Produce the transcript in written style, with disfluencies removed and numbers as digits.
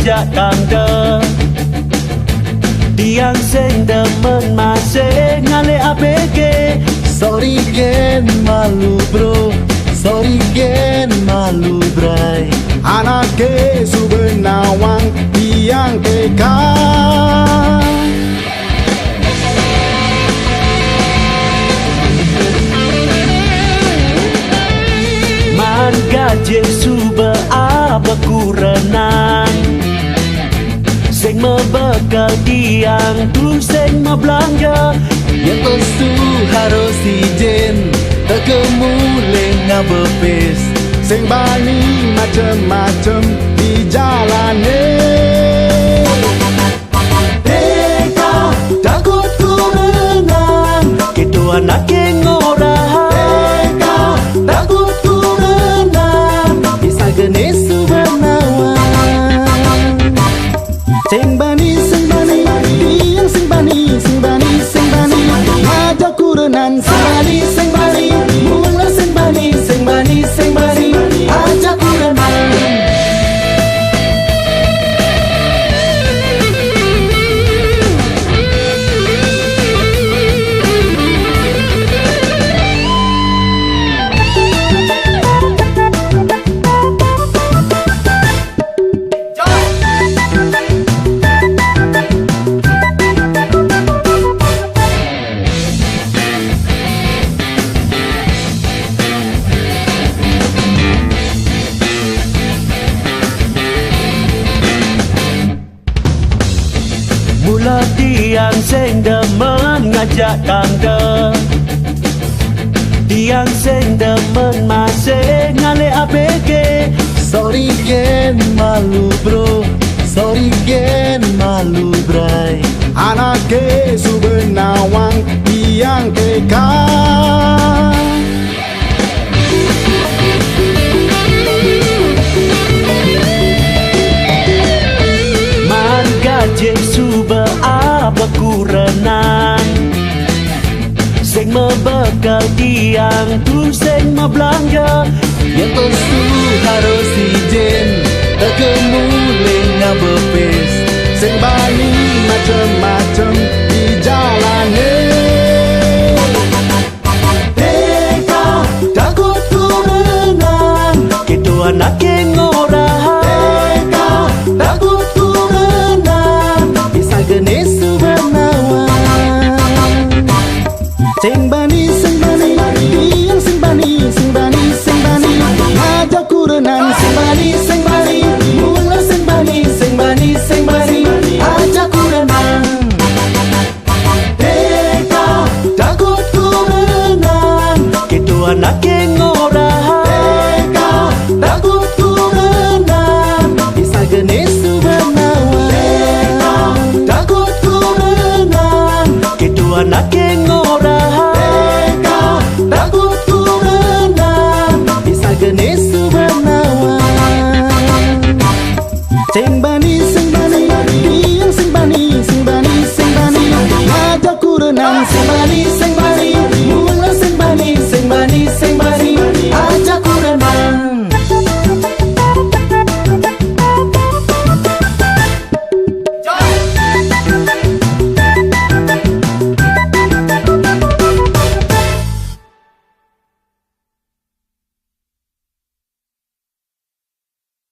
ngajak tangga Diang sing demen masih ngale ABG. Sorry gen malu bro, sorry gen malu bray. Anak ke Subenawang Diang ke kau Man gaje suba apa kurenan Sing membekal Diang tu sing membelanja. Yang testu harus izin terkemuleng ngabepes. Sing bani macem-macem di jalane. Kau takut ku renang Gitu anak yang ngorahan. Kau takut ku renang bisa genis Subenawang. Sing bani Diang sing bani ngajak ku renan. Sing bani mula sing bani ajak ku renang. Mula Diang sing demen ngajak tangga Diang sing demen masih ngale ABG. Sorry gen malu bro, sorry gen malu bray. Anak ke Subenawang Diang ke kau Man gaje suba apa kurenan Sing membekal Diang tu sing membelanja. Yang testu harus izin terkemuleng ngabepes. Sing bani macem-macem di jalane. Kau takut ku renang Gitu anak yang ngorahan. Kau takut ku renang bisa genis Subenawang. Sing